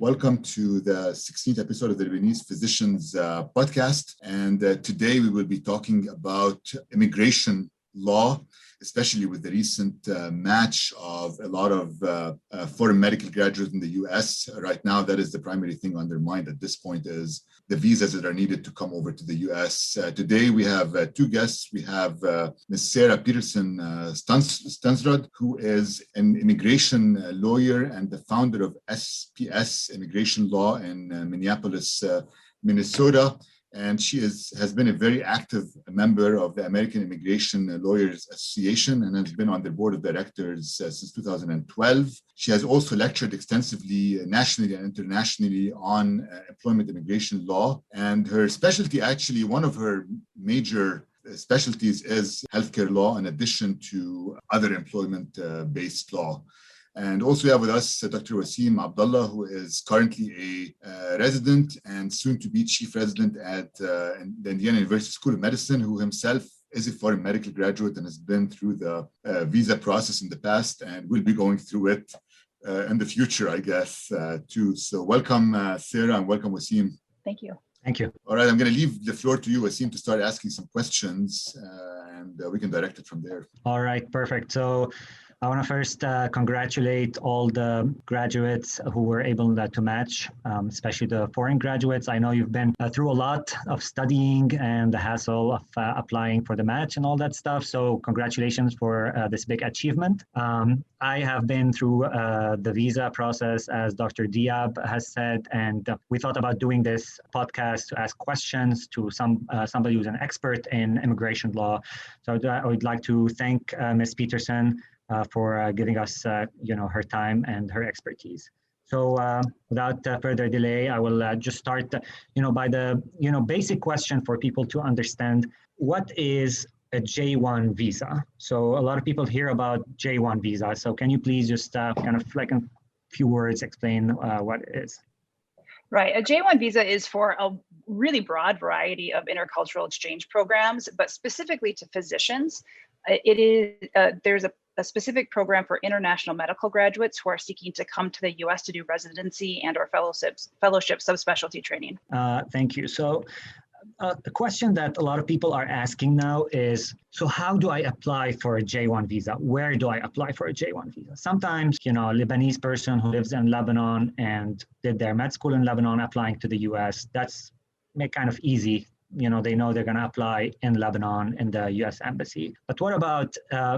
Welcome to the 16th episode of the Lebanese Physicians podcast. And today we will be talking about immigration law, especially with the recent match of a lot of foreign medical graduates in the US. Right now, that is the primary thing on their mind at this point is the visas that are needed to come over to the US. Today, we have two guests. We have Ms. Sarah Peterson Stansrud, who is an immigration lawyer and the founder of SPS Immigration Law in Minneapolis, Minnesota. And she has been a very active member of the American Immigration Lawyers Association and has been on the board of directors since 2012. She has also lectured extensively nationally and internationally on employment immigration law. And her specialty, actually, one of her major specialties is healthcare law in addition to other employment-based law. And also we have with us Dr. Wassim Abdallah, who is currently a resident and soon to be chief resident at the Indiana University School of Medicine, who himself is a foreign medical graduate and has been through the visa process in the past and will be going through it in the future, I guess, too. So welcome, Sarah, and welcome, Wassim. Thank you. Thank you. All right, I'm going to leave the floor to you, Wassim, to start asking some questions, and we can direct it from there. All right, perfect. So I want to first congratulate all the graduates who were able to match, especially the foreign graduates. I know you've been through a lot of studying and the hassle of applying for the match and all that stuff. So congratulations for this big achievement. I have been through the visa process, as Dr. Diab has said, and we thought about doing this podcast to ask questions to somebody who's an expert in immigration law. So I would like to thank Ms. Peterson for giving us, her time and her expertise. So without further delay, I will just start, by the, basic question for people to understand what is a J1 visa. So a lot of people hear about J1 visa. So can you please just kind of like in a few words explain what it is? Right. A J1 visa is for a really broad variety of intercultural exchange programs, but specifically to physicians. It is there's a specific program for international medical graduates who are seeking to come to the U.S. to do residency and or fellowship subspecialty training. Thank you. So the question that a lot of people are asking now is, so how do I apply for a J1 visa? Where do I apply for a J1 visa? Sometimes, a Lebanese person who lives in Lebanon and did their med school in Lebanon applying to the U.S., that's kind of easy. They know they're going to apply in Lebanon in the U.S. Embassy. But what about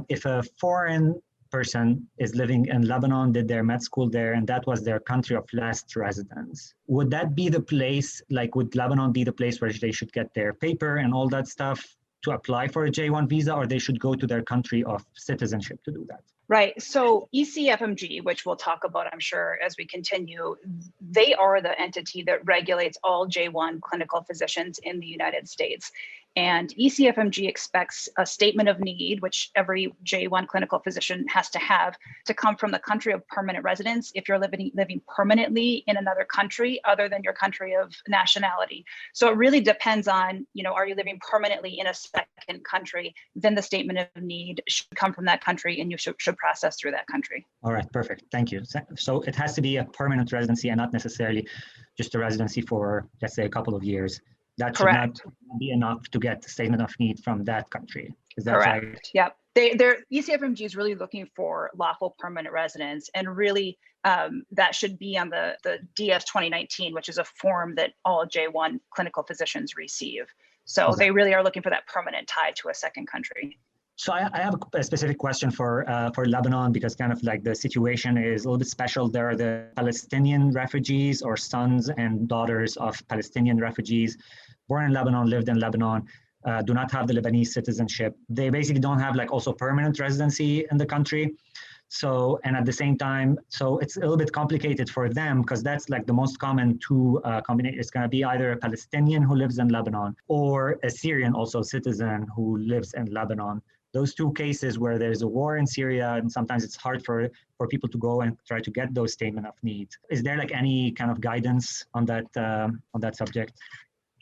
if a foreign person is living in Lebanon, did their med school there, and that was their country of last residence? Would that be the place, would Lebanon be the place where they should get their paper and all that stuff to apply for a J1 visa, or they should go to their country of citizenship to do that? Right. So ECFMG, which we'll talk about, I'm sure, as we continue, they are the entity that regulates all J1 clinical physicians in the United States. And ECFMG expects a statement of need, which every J1 clinical physician has to have, to come from the country of permanent residence if you're living permanently in another country other than your country of nationality. So it really depends on, are you living permanently in a second country? Then the statement of need should come from that country and you should process through that country. All right, perfect. Thank you. So it has to be a permanent residency and not necessarily just a residency for, let's say, a couple of years. That should Correct. not be enough to get the statement of need from that country. Is that Correct. right? Yep. Their ECFMG is really looking for lawful permanent residence, and really that should be on the DS 2019, which is a form that all J1 clinical physicians receive. So Exactly. They really are looking for that permanent tie to a second country. So I have a specific question for Lebanon, because kind of like the situation is a little bit special. There are the Palestinian refugees or sons and daughters of Palestinian refugees born in Lebanon, lived in Lebanon, do not have the Lebanese citizenship. They basically don't have also permanent residency in the country. So, and at the same time, so it's a little bit complicated for them because that's the most common two combination. It's going to be either a Palestinian who lives in Lebanon or a Syrian also citizen who lives in Lebanon. Those two cases where there's a war in Syria, and sometimes it's hard for people to go and try to get those statement of needs. Is there any kind of guidance on that subject?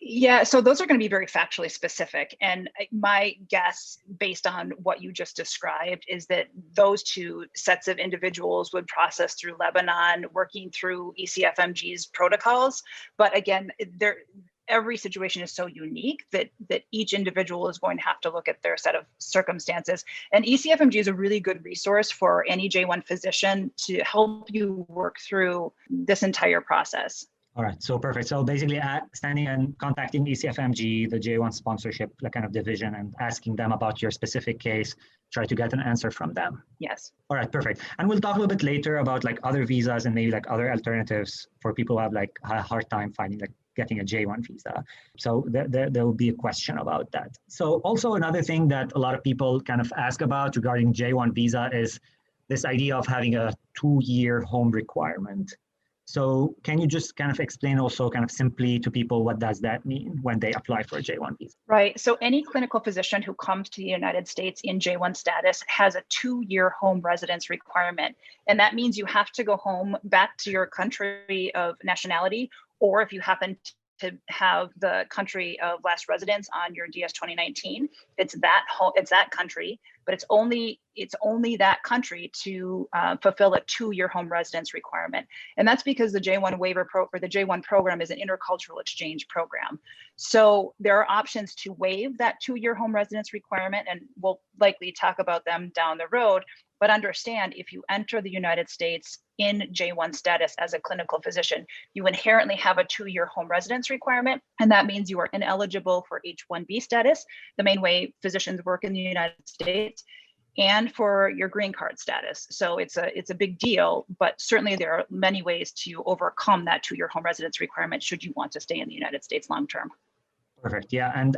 Yeah, so those are going to be very factually specific. And my guess, based on what you just described, is that those two sets of individuals would process through Lebanon, working through ECFMG's protocols. But again, every situation is so unique that each individual is going to have to look at their set of circumstances. And ECFMG is a really good resource for any J1 physician to help you work through this entire process. All right, so perfect. So basically standing and contacting ECFMG, the J1 sponsorship kind of division, and asking them about your specific case, try to get an answer from them. Yes. All right, perfect. And we'll talk a little bit later about like other visas and maybe like other alternatives for people who have like a hard time finding like getting a J1 visa. So there will be a question about that. So also another thing that a lot of people kind of ask about regarding J1 visa is this idea of having a 2-year home requirement. So can you just kind of explain also kind of simply to people what does that mean when they apply for a J1 visa? Right. So any clinical physician who comes to the United States in J1 status has a 2-year home residence requirement. And that means you have to go home back to your country of nationality, or if you happen to have the country of last residence on your DS 2019, it's that country, but it's only that country to fulfill a 2-year home residence requirement. And that's because the J1 waiver the J1 program is an intercultural exchange program. So there are options to waive that 2-year home residence requirement, and we'll likely talk about them down the road. But understand, if you enter the United States in J1 status as a clinical physician, you inherently have a 2-year home residence requirement. And that means you are ineligible for H-1B status, the main way physicians work in the United States, and for your green card status. So it's a big deal, but certainly there are many ways to overcome that 2-year home residence requirement should you want to stay in the United States long term. Perfect. Yeah, and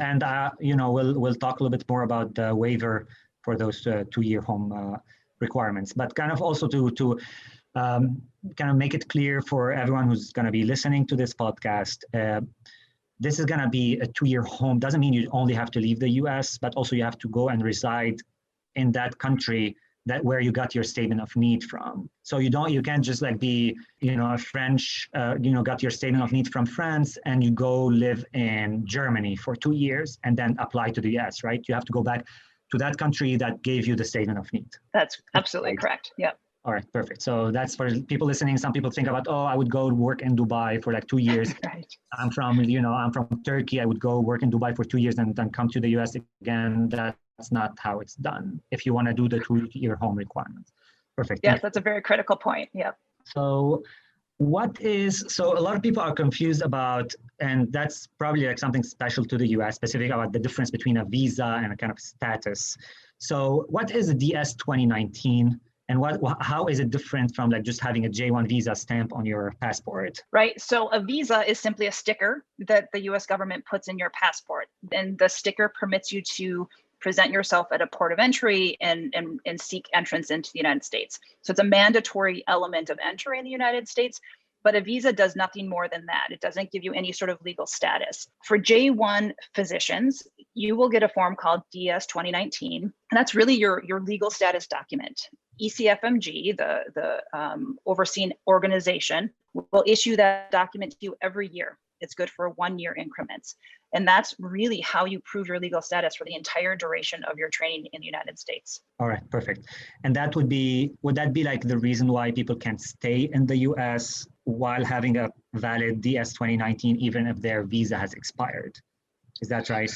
we'll talk a little bit more about the waiver for those 2-year home requirements, but kind of also to kind of make it clear for everyone who's going to be listening to this podcast. This is going to be a 2-year home. Doesn't mean you only have to leave the US, but also you have to go and reside in that country where you got your statement of need from. So you can't just like be, a French, got your statement of need from France and you go live in Germany for 2 years and then apply to the US, right? You have to go back to that country that gave you the statement of need. That's absolutely correct. Yeah. All right, perfect. So that's for people listening. Some people think about, I would go work in Dubai for like 2 years. Right. I'm from Turkey. I would go work in Dubai for 2 years and then come to the US again. That's not how it's done if you want to do the 2-year home requirements. Perfect. Yes, that's a very critical point. Yeah. So a lot of people are confused about, and that's probably like something special to the US, specific about the difference between a visa and a kind of status. So what is a DS 2019? And how is it different from like just having a J1 visa stamp on your passport? Right. So a visa is simply a sticker that the US government puts in your passport. And the sticker permits you to present yourself at a port of entry and seek entrance into the United States. So it's a mandatory element of entering the United States, but a visa does nothing more than that. It doesn't give you any sort of legal status. For J1 physicians, you will get a form called DS 2019, and that's really your legal status document. ECFMG, the overseeing organization, will issue that document to you every year. It's good for 1-year increments. And that's really how you prove your legal status for the entire duration of your training in the United States. All right, perfect. And would that be like the reason why people can stay in the US while having a valid DS 2019, even if their visa has expired? Is that right?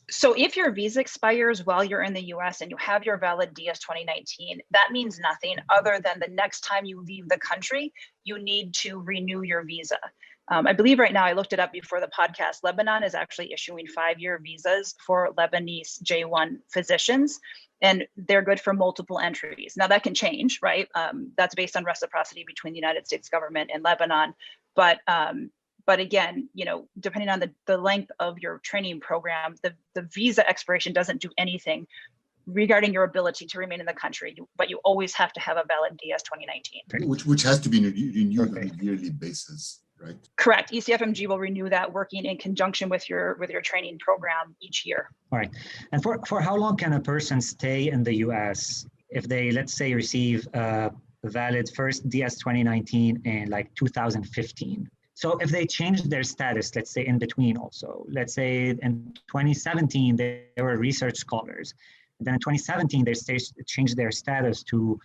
So if your visa expires while you're in the US and you have your valid DS 2019, that means nothing other than the next time you leave the country, you need to renew your visa. I believe right now, I looked it up before the podcast, Lebanon is actually issuing 5-year visas for Lebanese J1 physicians, and they're good for multiple entries. Now that can change, right? That's based on reciprocity between the United States government and Lebanon. But again, depending on the length of your training program, the visa expiration doesn't do anything regarding your ability to remain in the country, but you always have to have a valid DS 2019. Which has to be renewed on a yearly basis, right? Correct. ECFMG will renew that working in conjunction with your training program each year. All right. And for how long can a person stay in the US if they, let's say, receive a valid first DS 2019 in like 2015? So if they change their status, let's say in between also, let's say in 2017, they were research scholars. Then in 2017, they changed their status to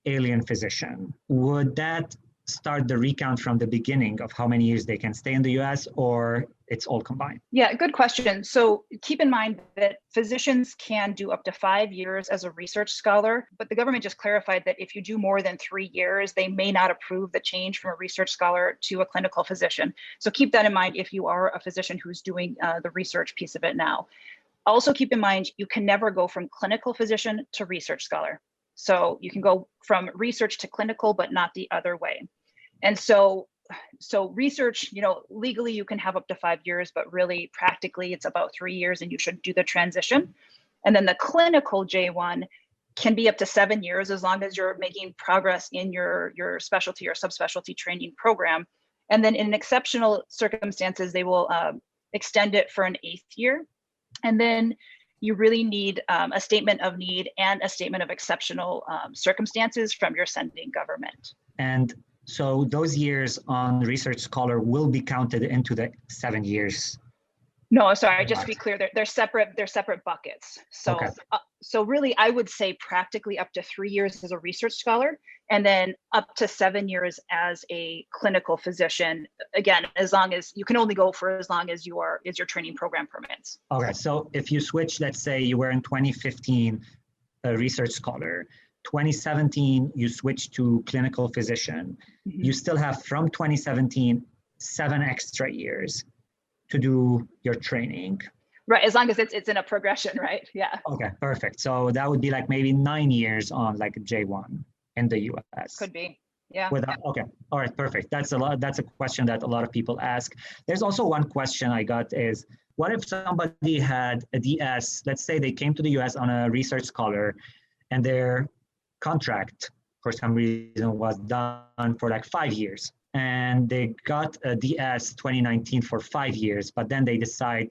alien physician. Would that start the recount from the beginning of how many years they can stay in the US, or it's all combined? Yeah, good question. So keep in mind that physicians can do up to 5 years as a research scholar, but the government just clarified that if you do more than 3 years, they may not approve the change from a research scholar to a clinical physician. So keep that in mind if you are a physician who's doing the research piece of it now. Also keep in mind, you can never go from clinical physician to research scholar. So you can go from research to clinical, but not the other way. And so research, legally you can have up to 5 years, but really practically it's about 3 years and you should do the transition. And then the clinical J1 can be up to 7 years as long as you're making progress in your specialty or subspecialty training program. And then in exceptional circumstances, they will extend it for an 8th year. And then you really need a statement of need and a statement of exceptional circumstances from your sending government. And so those years on research scholar will be counted into the 7 years. No, sorry, just to be clear, they're separate buckets. So, okay. So really, I would say practically up to 3 years as a research scholar, and then up to 7 years as a clinical physician. Again, as long as you can only go for as long as your training program permits. Okay, so if you switch, let's say you were in 2015 a research scholar, 2017 you switch to clinical physician, you still have from 2017 7 extra years to do your training. Right, as long as it's in a progression, right? Yeah. Okay, perfect. So that would be like maybe 9 years on like J1 in the US. Could be, yeah. Okay, all right, perfect. That's a question that a lot of people ask. There's also one question I got is, what if somebody had a DS, let's say they came to the US on a research scholar and their contract for some reason was done for like 5 years, and they got a DS 2019 for 5 years, but then they decide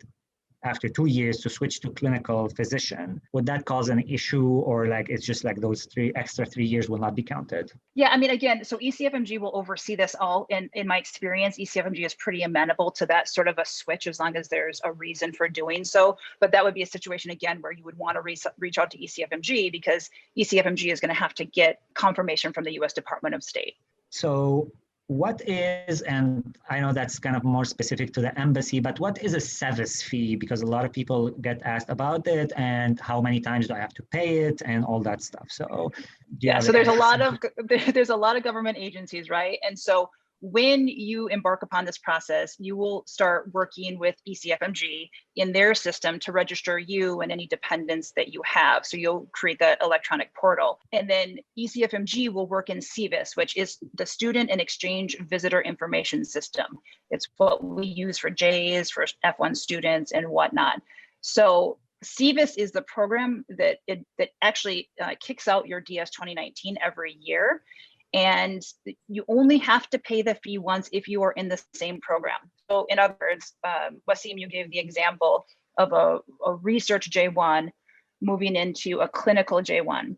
after 2 years to switch to clinical physician. Would that cause an issue, or like it's just like those extra 3 years will not be counted? Yeah, I mean, again, so ECFMG will oversee this all. In my experience, ECFMG is pretty amenable to that sort of a switch as long as there's a reason for doing so. But that would be a situation, again, where you would want to reach out to ECFMG, because ECFMG is going to have to get confirmation from the US Department of State. So what is, and I know that's kind of more specific to the embassy, but what is a SEVIS fee? Because a lot of people get asked about it, and how many times do I have to pay it and all that stuff. So so there's a lot of government agencies, right? And so when you embark upon this process, you will start working with ECFMG in their system to register you and any dependents that you have. So you'll create that electronic portal. And then ECFMG will work in SEVIS, which is the Student and Exchange Visitor Information System. It's what we use for Js, for F1 students and whatnot. So SEVIS is the program that actually kicks out your DS 2019 every year. And you only have to pay the fee once if you are in the same program. So in other words, Wassim, you gave the example of a research J1 moving into a clinical J1.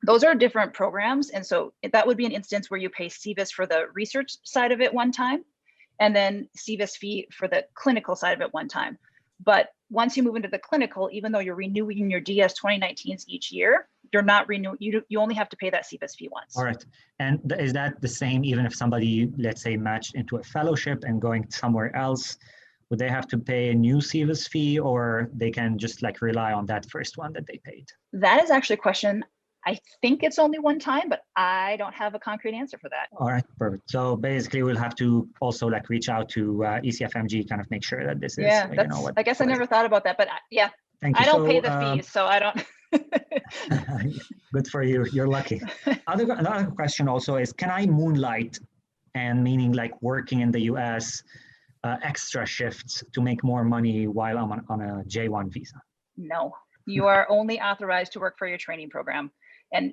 Those are different programs. And so that would be an instance where you pay SEVIS for the research side of it one time, and then SEVIS fee for the clinical side of it one time. But once you move into the clinical, even though you're renewing your DS 2019s each year, you're not renewing, you only have to pay that SEVIS fee once. All right. And is that the same even if somebody, let's say, matched into a fellowship and going somewhere else? Would they have to pay a new SEVIS fee, or they can just like rely on that first one that they paid? That is actually a question. I think it's only one time, but I don't have a concrete answer for that. All right, perfect. So basically we'll have to also like reach out to ECFMG, kind of make sure that this is, I guess I never thought about that, but yeah, thank you. I don't pay the fees, so I don't. Good for you, you're lucky. Another question also is, can I moonlight, and meaning like working in the US, extra shifts to make more money while I'm on a J1 visa? No, you are only authorized to work for your training program. And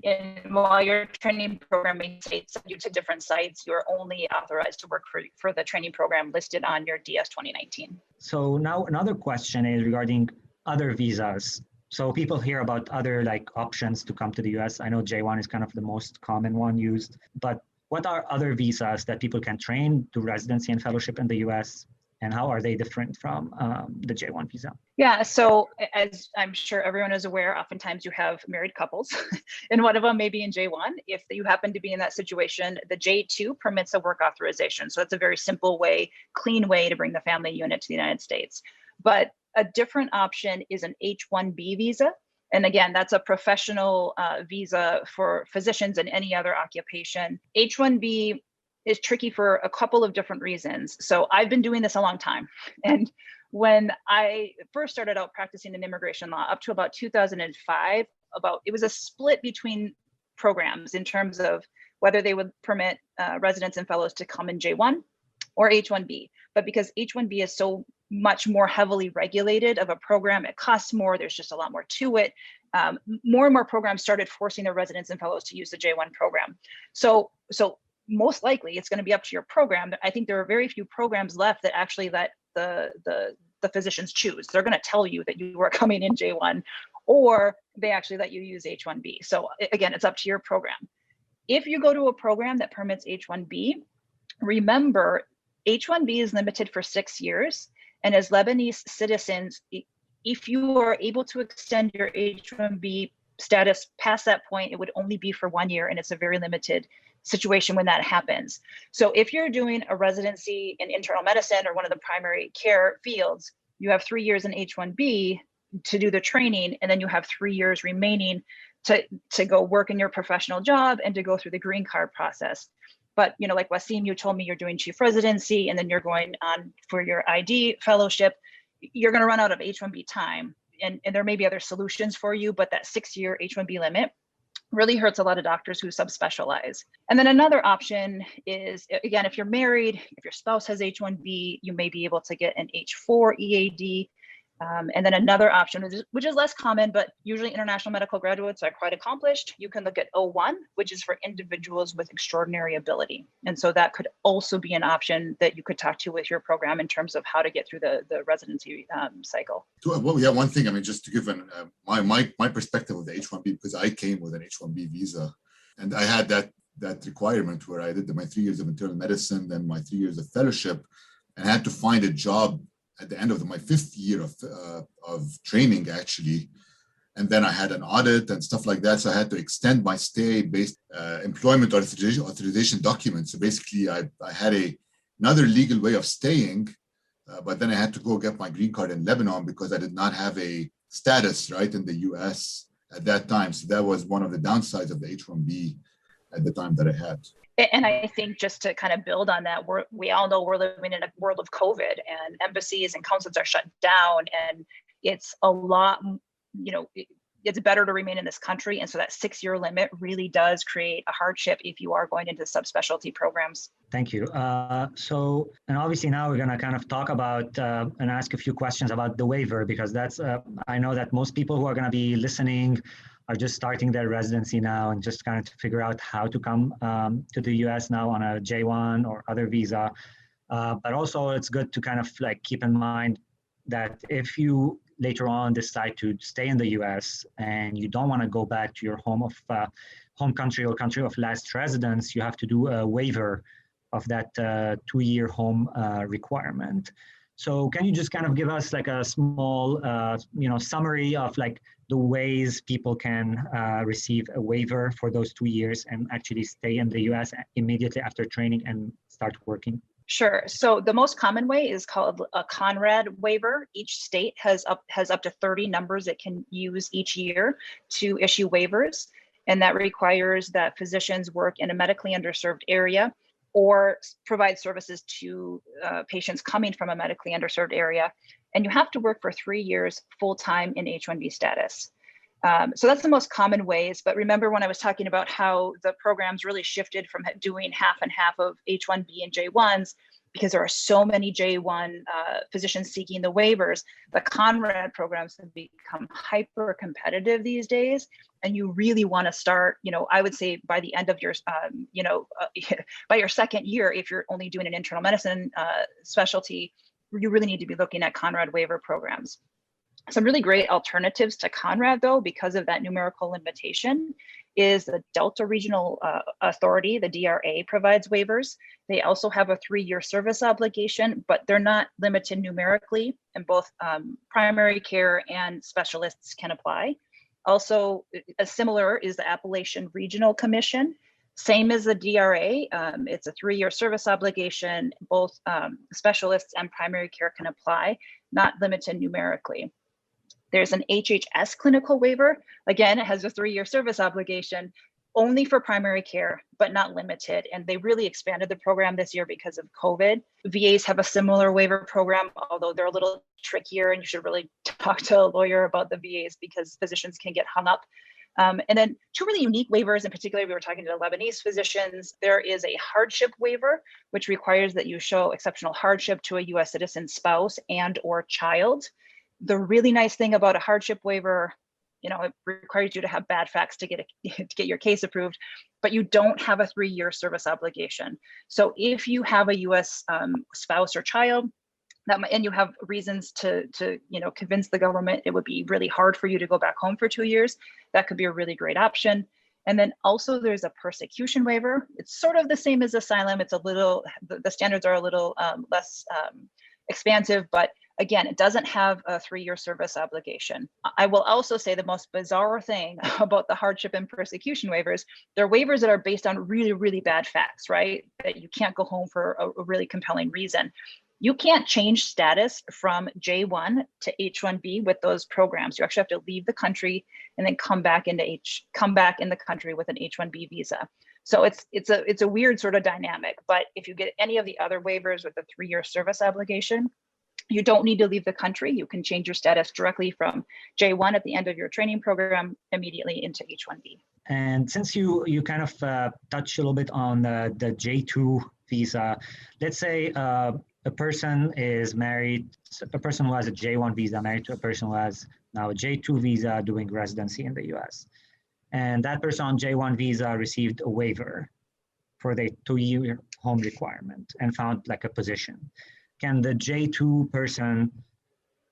while your training program may send you to different sites, you're only authorized to work for the training program listed on your DS 2019. So now another question is regarding other visas. So people hear about other like options to come to the US. I know J1 is kind of the most common one used, but what are other visas that people can train to residency and fellowship in the US? And how are they different from the J1 visa? Yeah, so as I'm sure everyone is aware, oftentimes you have married couples, and one of them may be in J1. If you happen to be in that situation, the J2 permits a work authorization. So that's a very simple way, clean way to bring the family unit to the United States. But a different option is an H1B visa. And again, that's a professional visa for physicians and any other occupation. H1B is tricky for a couple of different reasons. So I've been doing this a long time. And when I first started out practicing in immigration law up to about 2005, it was a split between programs in terms of whether they would permit residents and fellows to come in J1 or H1B. But because H1B is so much more heavily regulated of a program, it costs more, there's just a lot more to it. More and more programs started forcing their residents and fellows to use the J1 program. So most likely it's going to be up to your program. I think there are very few programs left that actually let the physicians choose. They're going to tell you that you are coming in J1, or they actually let you use H1B. So again, it's up to your program. If you go to a program that permits H1B, remember H1B is limited for 6 years. And as Lebanese citizens, if you are able to extend your H1B status past that point, it would only be for 1 year, and it's a very limited situation when that happens. So if you're doing a residency in internal medicine or one of the primary care fields, you have 3 years in H1B to do the training, and then you have 3 years remaining to go work in your professional job and to go through the green card process. But like Wassim, you told me you're doing chief residency and then you're going on for your ID fellowship, you're going to run out of H1B time. And there may be other solutions for you, but that 6-year H1B limit really hurts a lot of doctors who subspecialize. And then another option is, again, if you're married, if your spouse has H1B, you may be able to get an H4 EAD. And then another option, which is less common, but usually international medical graduates are quite accomplished. You can look at O1, which is for individuals with extraordinary ability. And so that could also be an option that you could talk to with your program in terms of how to get through the residency cycle. Well, yeah, one thing, just to give my perspective of the H1B, because I came with an H1B visa, and I had that requirement where I did my 3 years of internal medicine, then my 3 years of fellowship, and I had to find a job at the end of my 5th year of training, actually. And then I had an audit and stuff like that. So I had to extend my stay based employment authorization document. So basically I had another legal way of staying, but then I had to go get my green card in Lebanon because I did not have a status right in the US at that time. So that was one of the downsides of the H1B at the time that I had. And I think just to kind of build on that, we all know we're living in a world of COVID, and embassies and consulates are shut down, and it's a lot, it's better to remain in this country. And so that 6-year limit really does create a hardship if you are going into subspecialty programs. Thank you. And obviously now we're going to kind of talk about and ask a few questions about the waiver, because that's, I know that most people who are going to be listening are just starting their residency now and just kind of to figure out how to come to the US now on a J1 or other visa. But also it's good to kind of keep in mind that if you later on decide to stay in the US and you don't want to go back to your home country or country of last residence, you have to do a waiver of that 2-year home requirement. So can you just kind of give us a small, summary of the ways people can receive a waiver for those 2 years and actually stay in the US immediately after training and start working? Sure. So the most common way is called a Conrad waiver. Each state has up to 30 numbers it can use each year to issue waivers. And that requires that physicians work in a medically underserved area or provide services to patients coming from a medically underserved area. And you have to work for 3 years full-time in H1B status. So that's the most common ways. But remember when I was talking about how the programs really shifted from doing half and half of H1B and J1s, because there are so many J1 physicians seeking the waivers, the Conrad programs have become hyper competitive these days. And you really want to start, I would say by the end of your, by your 2nd year, if you're only doing an internal medicine specialty, you really need to be looking at Conrad waiver programs. Some really great alternatives to Conrad, though, because of that numerical limitation, is the Delta Regional Authority, the DRA, provides waivers. They also have a 3-year service obligation, but they're not limited numerically, and both primary care and specialists can apply. Also, a similar is the Appalachian Regional Commission. Same as the DRA, it's a 3-year service obligation. Both specialists and primary care can apply, not limited numerically. There's an HHS clinical waiver. Again, it has a 3-year service obligation only for primary care, but not limited. And they really expanded the program this year because of COVID. VAs have a similar waiver program, although they're a little trickier, and you should really talk to a lawyer about the VAs because physicians can get hung up. And then 2 really unique waivers, in particular, we were talking to Lebanese physicians. There is a hardship waiver, which requires that you show exceptional hardship to a US citizen spouse and or child. The really nice thing about a hardship waiver, it requires you to have bad facts to get your case approved, but you don't have a 3-year service obligation. So if you have a US spouse or child, and you have reasons to convince the government it would be really hard for you to go back home for 2 years, that could be a really great option. And then also there's a persecution waiver. It's sort of the same as asylum. It's a little, the standards are a little less expansive, but again, it doesn't have a 3-year service obligation. I will also say the most bizarre thing about the hardship and persecution waivers, they're waivers that are based on really, really bad facts, right? That you can't go home for a really compelling reason. You can't change status from J1 to H1B with those programs. You actually have to leave the country and then come back in the country with an H1B visa. So it's a weird sort of dynamic. But if you get any of the other waivers with a 3-year service obligation, you don't need to leave the country. You can change your status directly from J1 at the end of your training program immediately into H1B. And since you kind of touched a little bit on the J2 visa, let's say a person is married, a person who has a J1 visa married to a person who has now a J2 visa doing residency in the US. And that person on J1 visa received a waiver for the 2-year home requirement and found like a position. Can the J2 person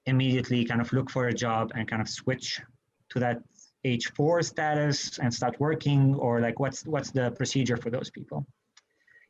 immediately kind of look for a job and kind of switch to that H4 status and start working, or like what's the procedure for those people?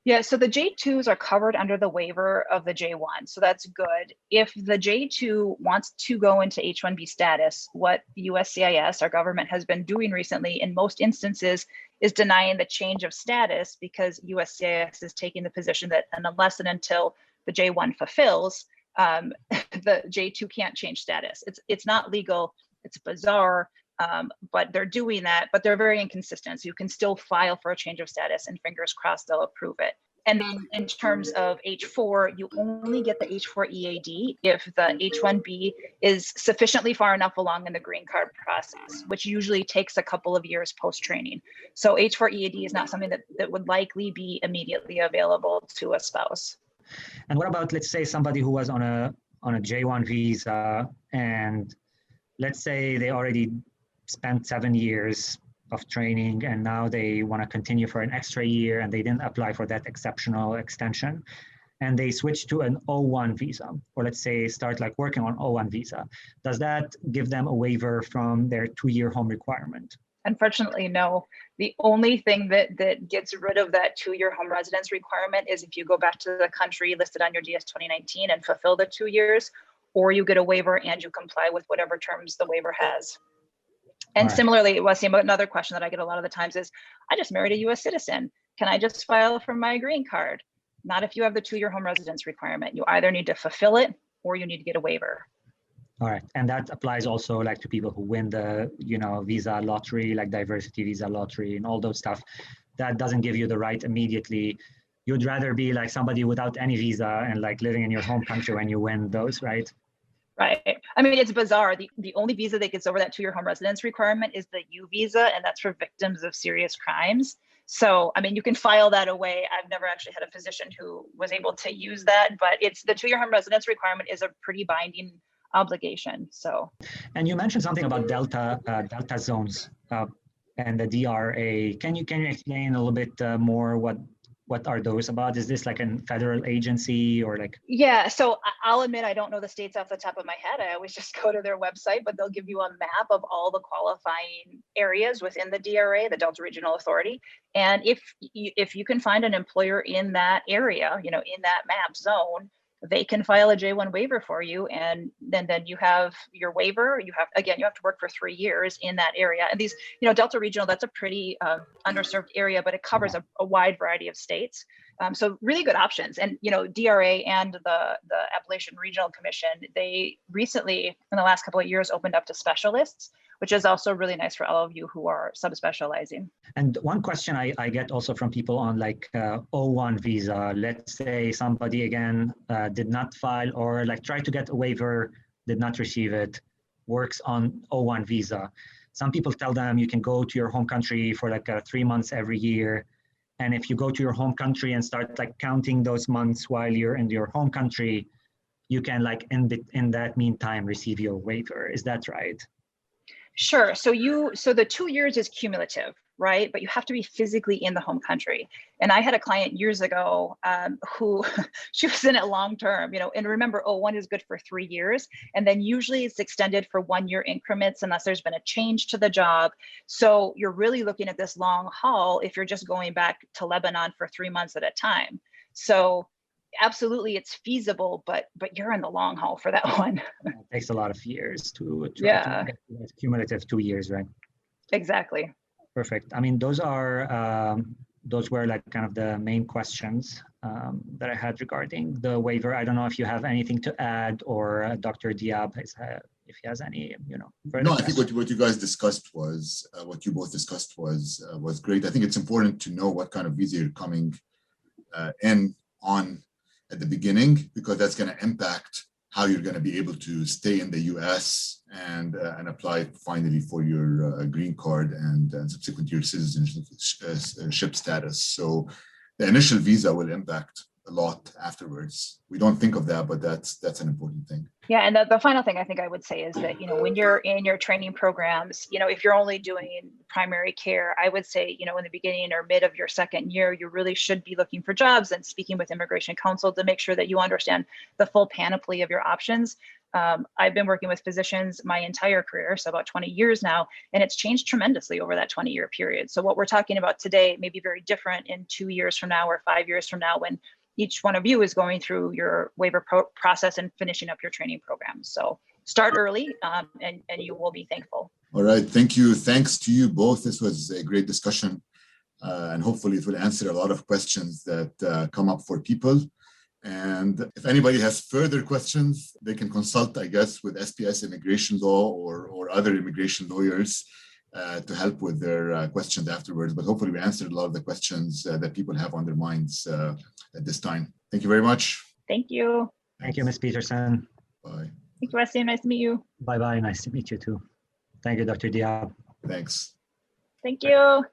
Yeah, so the J2s are covered under the waiver of the J1, so that's good. If the J2 wants to go into H1B status, what the USCIS, our government, has been doing recently in most instances is denying the change of status, because USCIS is taking the position that unless and until the J1 fulfills, the J2 can't change status. It's not legal, it's bizarre, but they're doing that, but they're very inconsistent. So you can still file for a change of status and fingers crossed they'll approve it. And then in terms of H4, you only get the H4 EAD if the H1B is sufficiently far enough along in the green card process, which usually takes a couple of years post-training. So H4 EAD is not something that would likely be immediately available to a spouse. And what about, let's say, somebody who was on a J1 visa, and let's say they already spent 7 years of training and now they want to continue for an extra year and they didn't apply for that exceptional extension, and they switch to an O1 visa, or let's say start like working on O1 visa. Does that give them a waiver from their 2-year home requirement? Unfortunately, no. The only thing that gets rid of that 2-year home residence requirement is if you go back to the country listed on your DS 2019 and fulfill the 2 years, or you get a waiver and you comply with whatever terms the waiver has. And similarly, Wassim, another question that I get a lot of the times is, I just married a US citizen. Can I just file for my green card? Not if you have the 2-year home residence requirement. You either need to fulfill it or you need to get a waiver. All right, and that applies also like to people who win the, visa lottery, like diversity visa lottery and all those stuff. That doesn't give you the right immediately. You'd rather be like somebody without any visa and like living in your home country when you win those, right? Right. I mean, it's bizarre. The only visa that gets over that 2-year home residence requirement is the U visa, and that's for victims of serious crimes. So, I mean, you can file that away. I've never actually had a physician who was able to use that, but it's the 2-year home residence requirement is a pretty binding obligation. So, and you mentioned something about Delta zones and the DRA. Can you explain a little bit more what what are those about? Is this like a federal agency or like? Yeah, so I'll admit I don't know the states off the top of my head. I always just go to their website, but they'll give you a map of all the qualifying areas within the DRA, the Delta Regional Authority. And if you can find an employer in that area, in that map zone, they can file a J1 waiver for you, and then you have your waiver. You have to work for 3 years in that area. And these, Delta Regional, that's a pretty underserved area, but it covers a wide variety of states. So really good options. And DRA and the Appalachian Regional Commission, they recently, in the last couple of years, opened up to specialists, which is also really nice for all of you who are subspecializing. And one question I get also from people on like O1 visa, let's say somebody again did not file or like try to get a waiver, did not receive it, works on O1 visa. Some people tell them you can go to your home country for like 3 months every year. And if you go to your home country and start like counting those months while you're in your home country, you can like in that meantime receive your waiver. Is that right? Sure. So the 2 years is cumulative, right? But you have to be physically in the home country. And I had a client years ago who she was in it long term, and remember, O1 is good for 3 years. And then usually it's extended for 1 year increments unless there's been a change to the job. So you're really looking at this long haul if you're just going back to Lebanon for 3 months at a time. So absolutely it's feasible, but you're in the long haul for that one. It takes a lot of years to get cumulative 2 years, right? Exactly. Perfect. I mean, those were like kind of the main questions that I had regarding the waiver. I don't know if you have anything to add, or Dr. Diab, if he has any, further No, I think what you guys discussed was, what you both discussed was great. I think it's important to know what kind of visa you're coming in on at the beginning, because that's going to impact how you're going to be able to stay in the US and apply finally for your green card and subsequent your citizenship status. So the initial visa will impact a lot afterwards. We don't think of that, but that's an important thing. Yeah, and the final thing I think I would say is that, when you're in your training programs, if you're only doing primary care, I would say, in the beginning or mid of your second year, you really should be looking for jobs and speaking with immigration counsel to make sure that you understand the full panoply of your options. I've been working with physicians my entire career, so about 20 years now, and it's changed tremendously over that 20-year period. So what we're talking about today may be very different in 2 years from now or 5 years from now, when each one of you is going through your waiver process and finishing up your training program. So start early, and you will be thankful. All right, thank you. Thanks to you both. This was a great discussion, and hopefully it will answer a lot of questions that come up for people. And if anybody has further questions, they can consult, I guess, with SPS Immigration Law or other immigration lawyers to help with their questions afterwards. But hopefully we answered a lot of the questions that people have on their minds at this time. Thank you very much. Thank you. Thank you, Ms. Peterson. Bye. Thank you, Wassim. Nice to meet you. Bye-bye. Nice to meet you too. Thank you, Dr. Diab. Thanks. Thank you.